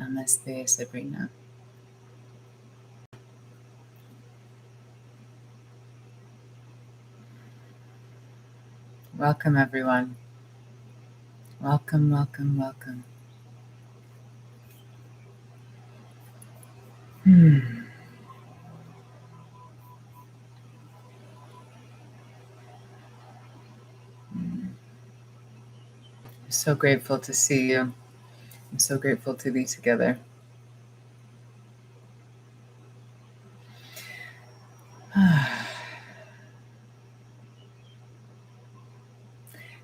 Namaste, Sabrina. Welcome, everyone. Welcome, welcome, welcome. I'm so grateful to see you. I'm so grateful to be together.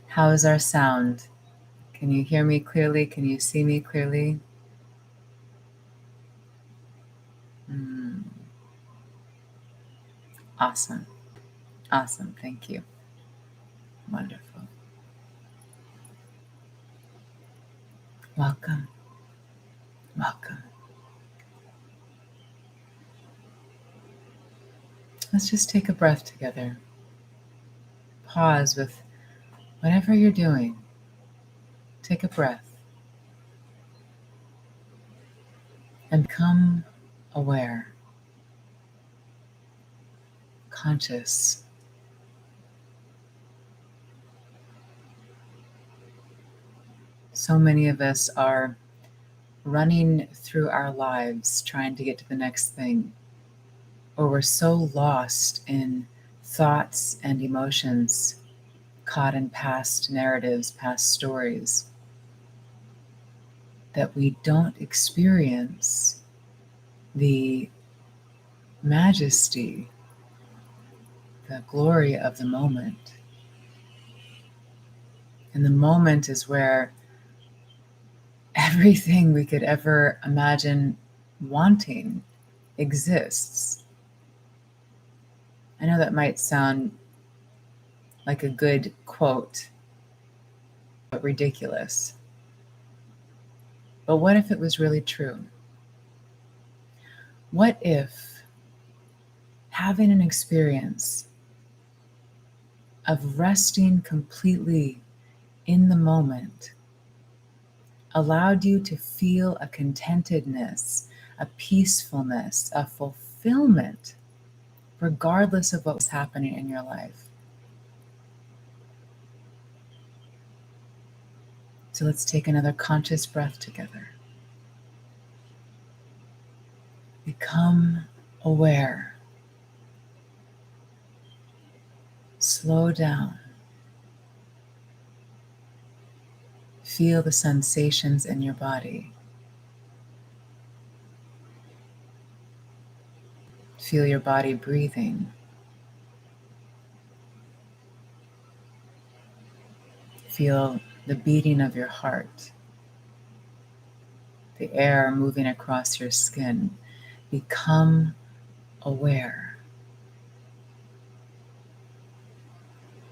How is our sound? Can you hear me clearly? Can you see me clearly? Awesome. Awesome. Thank you. Wonderful. Welcome. Welcome. Let's just take a breath together. Pause with whatever you're doing. Take a breath and become aware, conscious. So many of us are running through our lives trying to get to the next thing, or we're so lost in thoughts and emotions, caught in past narratives, past stories, that we don't experience the majesty, the glory of the moment. And the moment is where everything we could ever imagine wanting exists. I know that might sound like a good quote, but ridiculous. But what if it was really true? What if having an experience of resting completely in the moment allowed you to feel a contentedness, a peacefulness, a fulfillment, regardless of what was happening in your life? So let's take another conscious breath together. Become aware. Slow down. Feel the sensations in your body. Feel your body breathing. Feel the beating of your heart, the air moving across your skin. Become aware.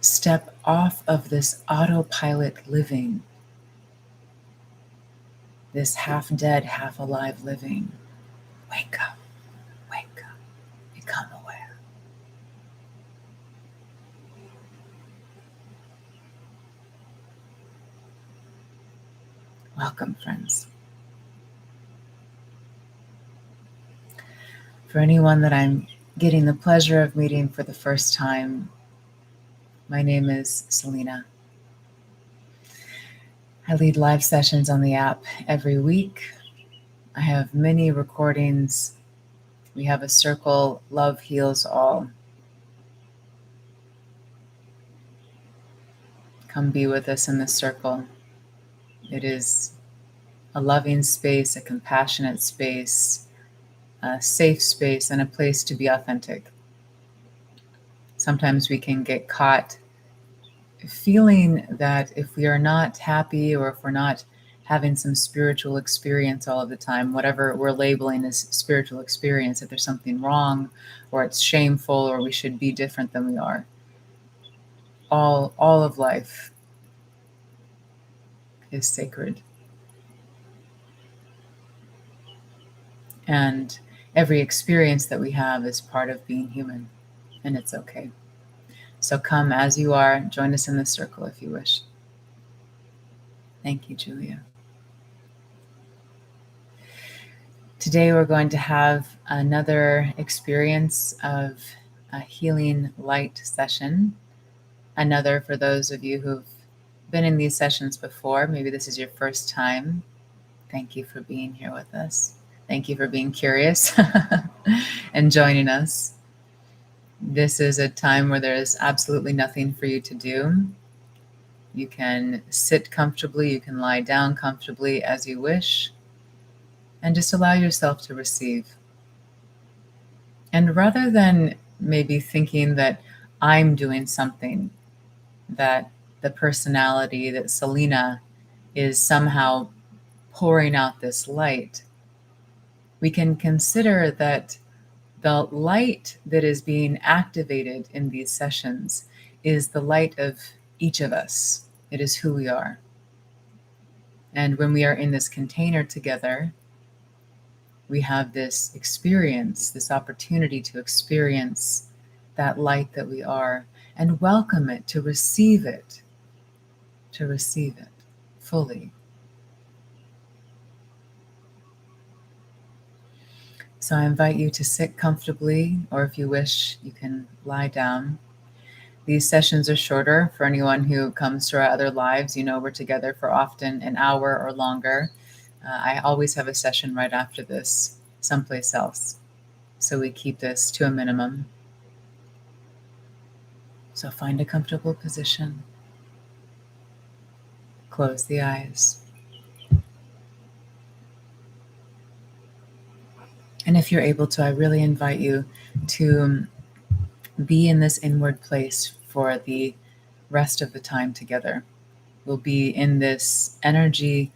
Step off of this autopilot living, this half dead, half alive living. Wake up, wake up, become aware. Welcome, friends. For anyone that I'm getting the pleasure of meeting for the first time, my name is Selena. I lead live sessions on the app every week. I have many recordings. We have a circle, Love Heals All. Come be with us in the circle. It is a loving space, a compassionate space, a safe space, and a place to be authentic. Sometimes we can get caught feeling that if we are not happy or if we're not having some spiritual experience all of the time, whatever we're labeling as spiritual experience, that there's something wrong or it's shameful or we should be different than we are. All of life is sacred. And every experience that we have is part of being human, and it's okay. So come as you are, join us in the circle if you wish. Thank you, Julia. Today, we're going to have another experience of a healing light session. Another for those of you who've been in these sessions before. Maybe this is your first time. Thank you for being here with us. Thank you for being curious and joining us. This is a time where there is absolutely nothing for you to do. You can sit comfortably, you can lie down comfortably as you wish, and just allow yourself to receive. And rather than maybe thinking that I'm doing something, that the personality, that Selena is somehow pouring out this light, we can consider that the light that is being activated in these sessions is the light of each of us. It is who we are. And when we are in this container together, we have this experience, this opportunity to experience that light that we are and welcome it, to receive it fully. So I invite you to sit comfortably, or if you wish, you can lie down. These sessions are shorter. For anyone who comes to our other lives, you know we're together for often an hour or longer. I always have a session right after this, someplace else. So we keep this to a minimum. So find a comfortable position. Close the eyes. And if you're able to, I really invite you to be in this inward place for the rest of the time together. We'll be in this energy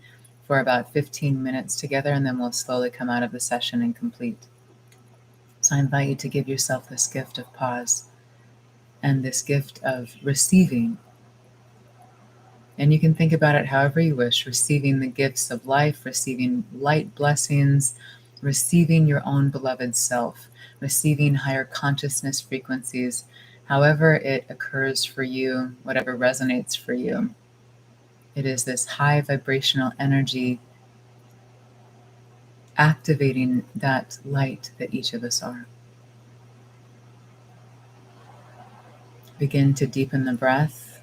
for about 15 minutes together, and then we'll slowly come out of the session and complete. So I invite you to give yourself this gift of pause and this gift of receiving. And you can think about it however you wish, receiving the gifts of life, receiving light blessings, receiving your own beloved self, receiving higher consciousness frequencies, however it occurs for you, whatever resonates for you. It is this high vibrational energy activating that light that each of us are. Begin to deepen the breath.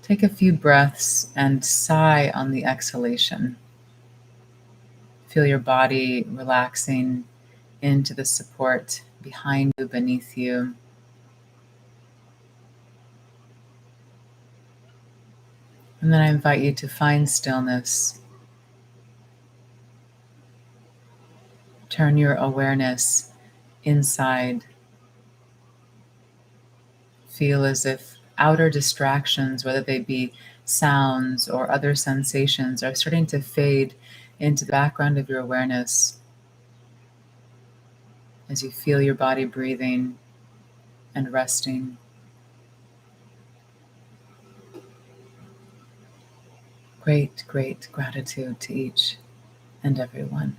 Take a few breaths and sigh on the exhalation. Feel your body relaxing into the support behind you, beneath you. And then I invite you to find stillness. Turn your awareness inside. Feel as if outer distractions, whether they be sounds or other sensations, are starting to fade into the background of your awareness as you feel your body breathing and resting. Great, great gratitude to each and every one.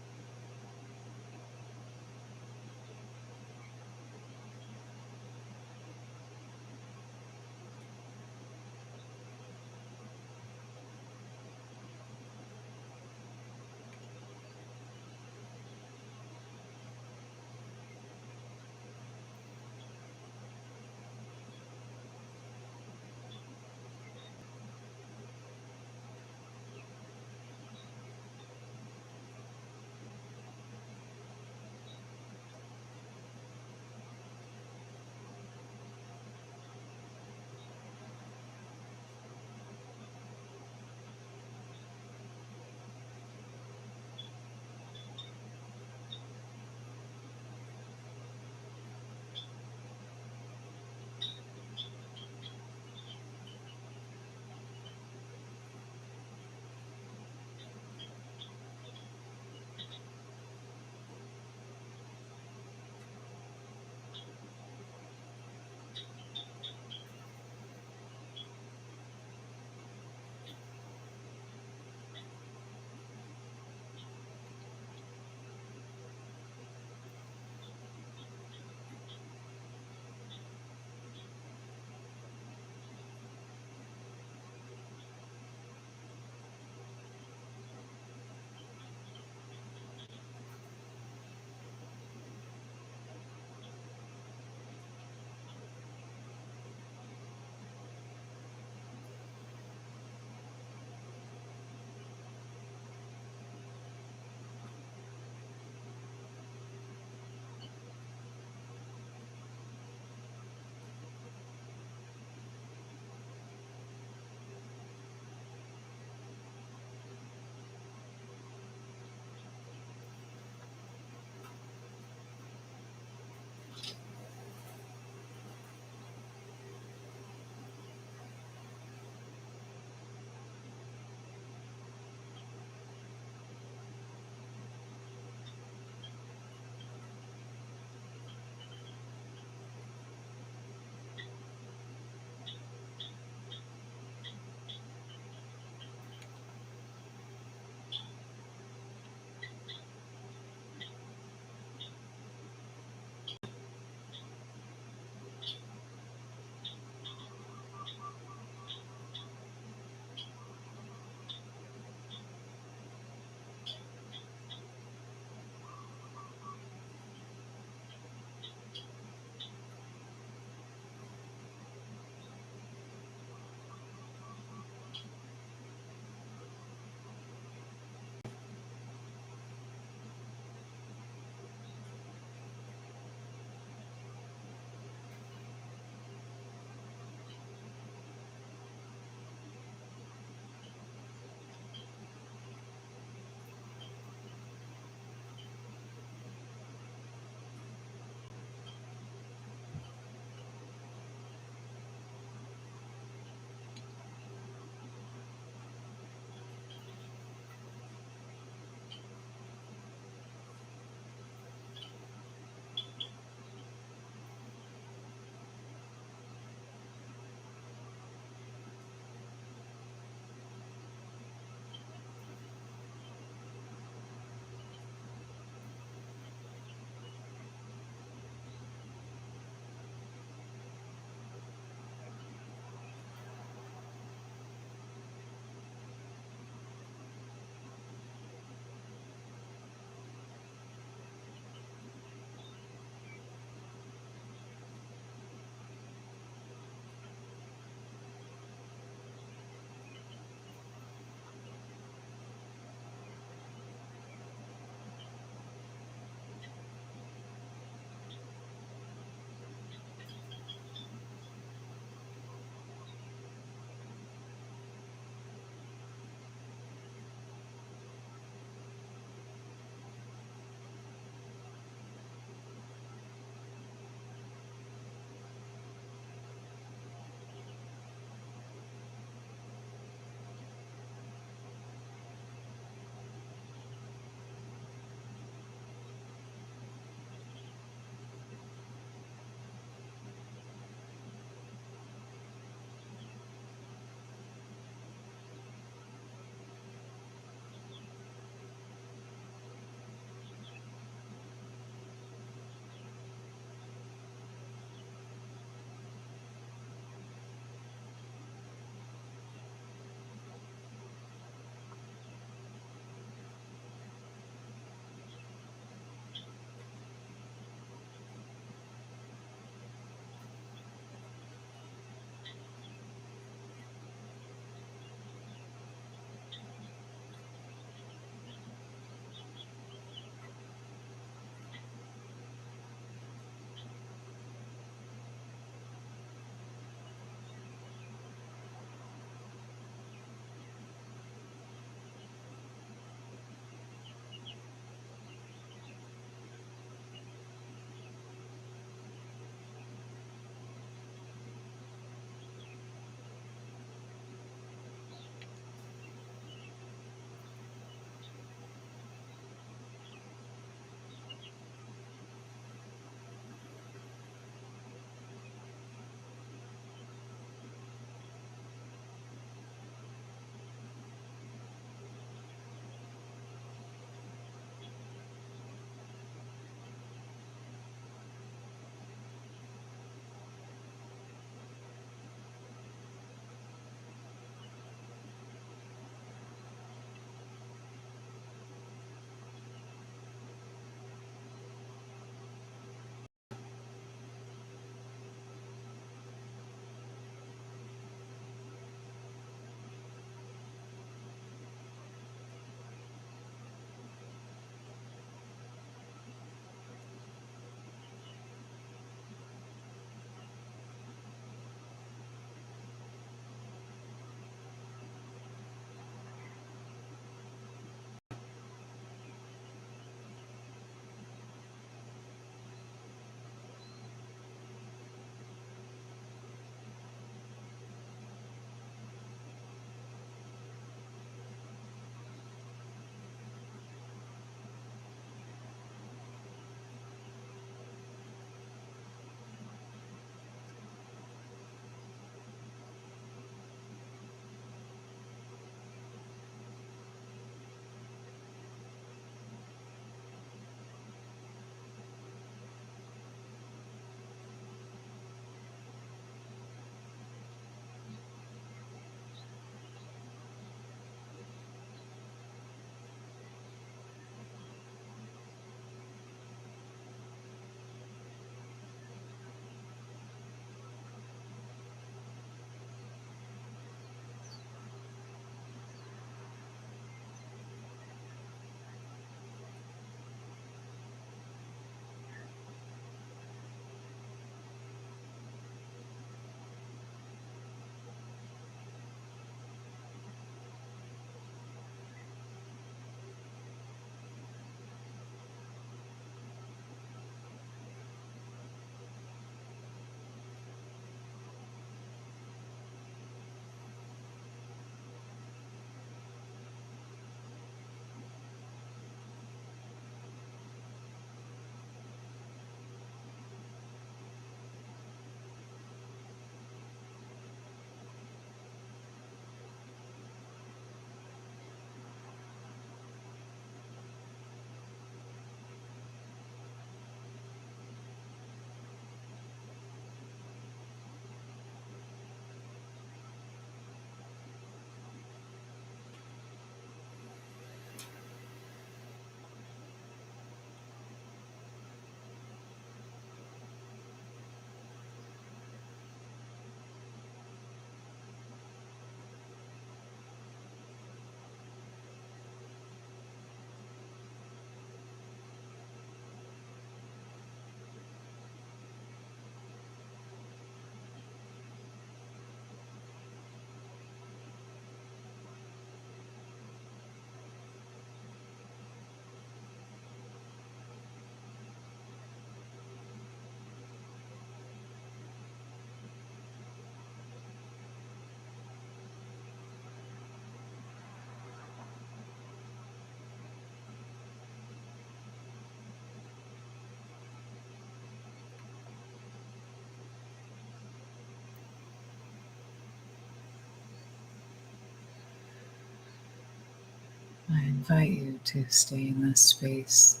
I invite you to stay in this space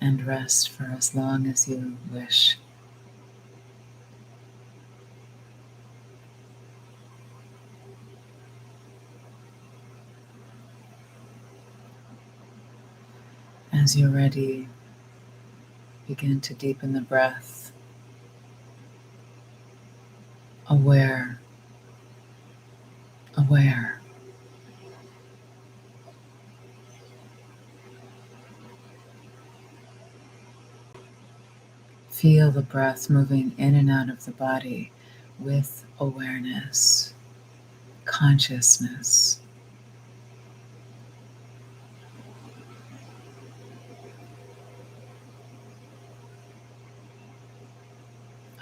and rest for as long as you wish. As you're ready, begin to deepen the breath, aware, aware. Feel the breath moving in and out of the body with awareness, consciousness.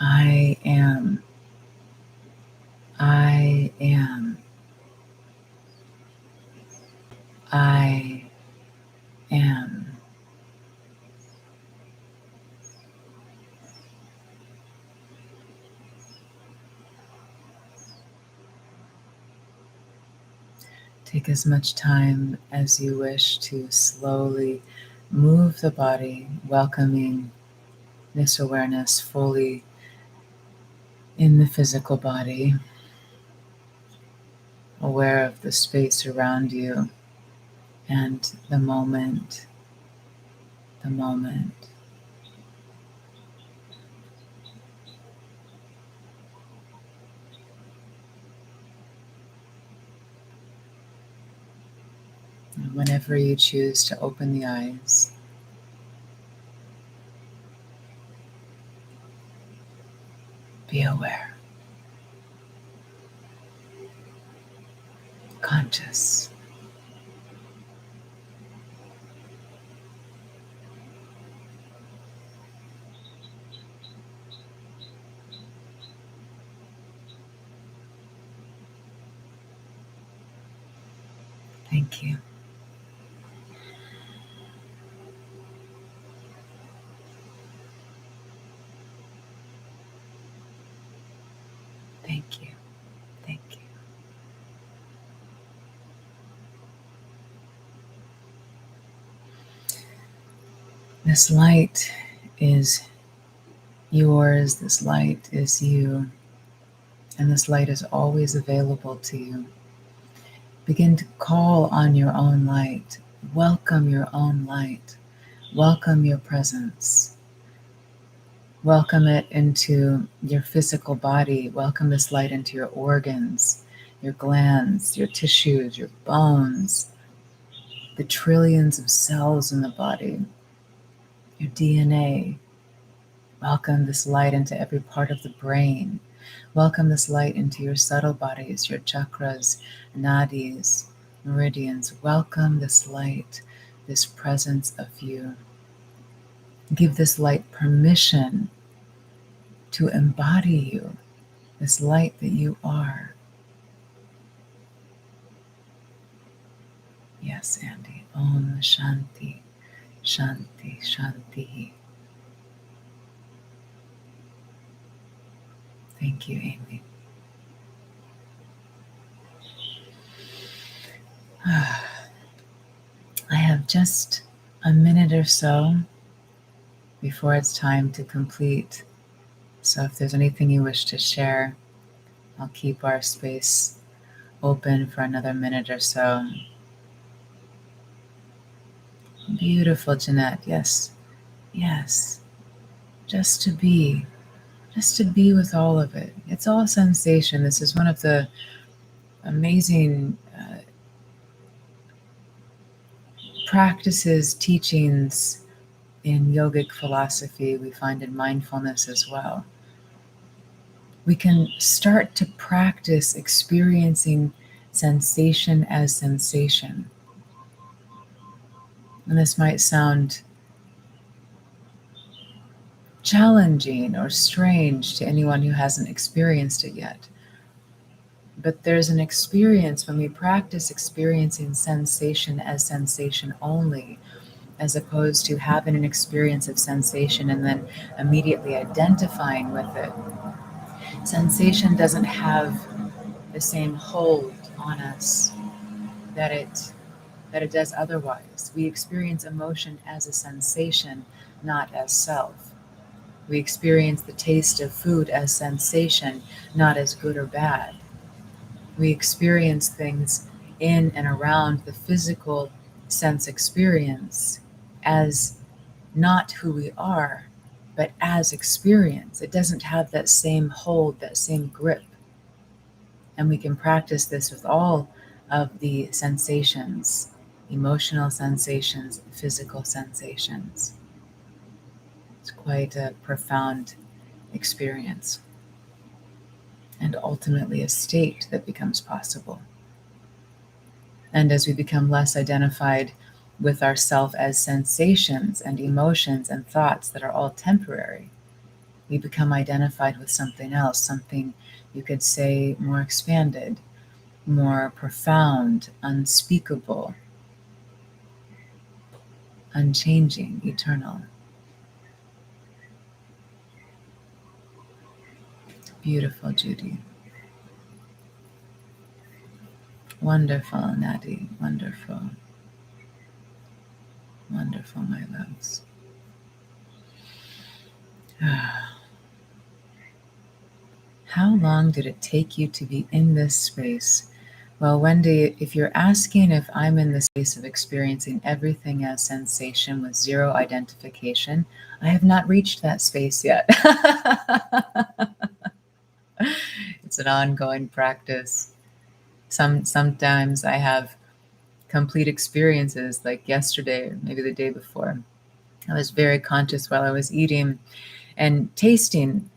I am. I am. I am. Take as much time as you wish to slowly move the body, welcoming this awareness fully in the physical body, aware of the space around you and the moment, the moment. And whenever you choose to open the eyes, be aware, conscious. Thank you. Thank you. Thank you. This light is yours. This light is you. And this light is always available to you. Begin to call on your own light. Welcome your own light. Welcome your presence. Welcome it into your physical body. Welcome this light into your organs, your glands, your tissues, your bones, the trillions of cells in the body, your DNA. Welcome this light into every part of the brain. Welcome this light into your subtle bodies, your chakras, nadis, meridians. Welcome this light, this presence of you. Give this light permission to embody you, this light that you are. Yes, Andy. Om Shanti, Shanti, Shanti. Thank you, Amy. I have just a minute or so before it's time to complete. So if there's anything you wish to share, I'll keep our space open for another minute or so. Beautiful, Jeanette. Yes, yes. Just to be, just to be with all of it. It's all sensation. This is one of the amazing practices, teachings in yogic philosophy, we find in mindfulness as well. We can start to practice experiencing sensation as sensation. And this might sound challenging or strange to anyone who hasn't experienced it yet. But there's an experience when we practice experiencing sensation as sensation only, as opposed to having an experience of sensation and then immediately identifying with it. Sensation doesn't have the same hold on us that it does otherwise. We experience emotion as a sensation, not as self. We experience the taste of food as sensation, not as good or bad. We experience things in and around the physical sense experience as not who we are, but as experience. It doesn't have that same hold, that same grip. And we can practice this with all of the sensations, emotional sensations, physical sensations. It's quite a profound experience, and ultimately a state that becomes possible. And as we become less identified with ourself as sensations and emotions and thoughts that are all temporary, we become identified with something else, something you could say more expanded, more profound, unspeakable, unchanging, eternal. Beautiful, Judy. Wonderful, Nadi. Wonderful. Wonderful, my loves. How long did it take you to be in this space? Well, Wendy, if you're asking if I'm in the space of experiencing everything as sensation with zero identification, I have not reached that space yet. It's an ongoing practice. Sometimes I have complete experiences like yesterday or maybe the day before. I was very conscious while I was eating and tasting.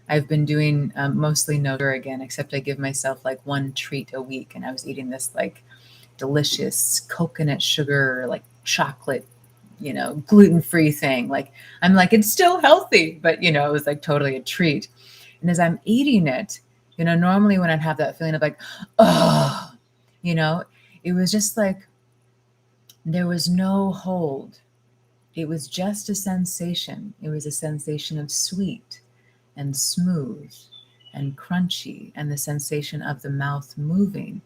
I've been doing mostly no sugar again, except I give myself like one treat a week. And I was eating this like delicious coconut sugar, like chocolate, gluten-free thing. Like, I'm like, it's still healthy, but it was like totally a treat. And as I'm eating it, normally when I'd have that feeling of like, oh, it was just like there was no hold. It was just a sensation. It was a sensation of sweet and smooth and crunchy and the sensation of the mouth moving.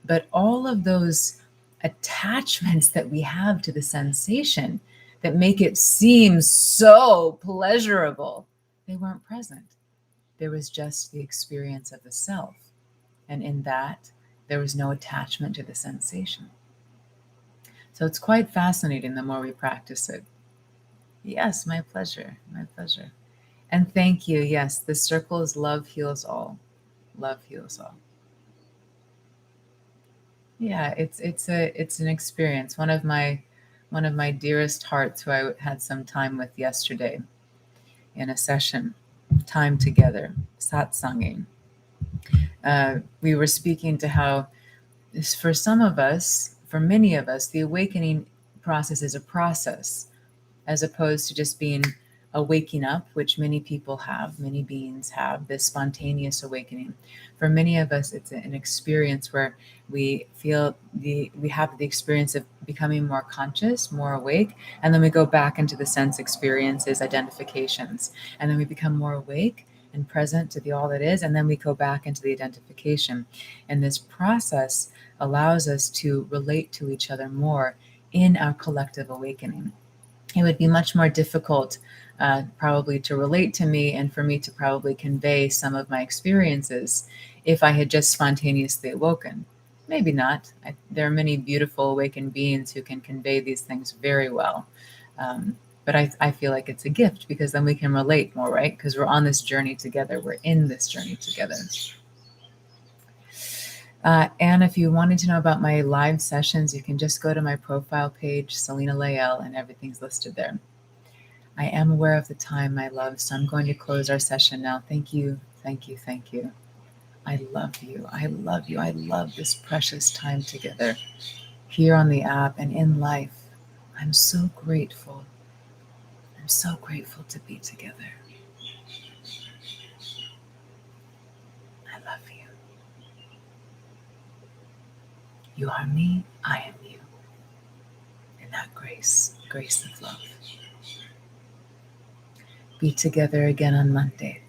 But all of those attachments that we have to the sensation that make it seem so pleasurable, they weren't present. There was just the experience of the self. And in that, there was no attachment to the sensation. So it's quite fascinating the more we practice it. Yes, my pleasure. My pleasure. And thank you. Yes, the circle is love heals all. Love heals all. Yeah, it's an experience. One of my dearest hearts who I had some time with yesterday in a session, time together, satsanging. We were speaking to how for some of us, for many of us, the awakening process is a process as opposed to just being a waking up, which many people have, many beings have, this spontaneous awakening. For many of us, it's an experience where we have the experience of becoming more conscious, more awake, and then we go back into the sense experiences, identifications, and then we become more awake and present to the all that is, and then we go back into the identification. And this process allows us to relate to each other more in our collective awakening. It would be much more difficult probably to relate to me and for me to probably convey some of my experiences if I had just spontaneously awoken. Maybe not. There are many beautiful awakened beings who can convey these things very well. But I feel like it's a gift because then we can relate more, right? Because we're on this journey together. We're in this journey together. And if you wanted to know about my live sessions, you can just go to my profile page, Selena Lael, and everything's listed there. I am aware of the time, my love, so I'm going to close our session now. Thank you, thank you, thank you. I love you. I love you. I love this precious time together here on the app and in life. I'm so grateful. I'm so grateful to be together. I love you. You are me, I am you. In that grace of love. Be together again on Monday.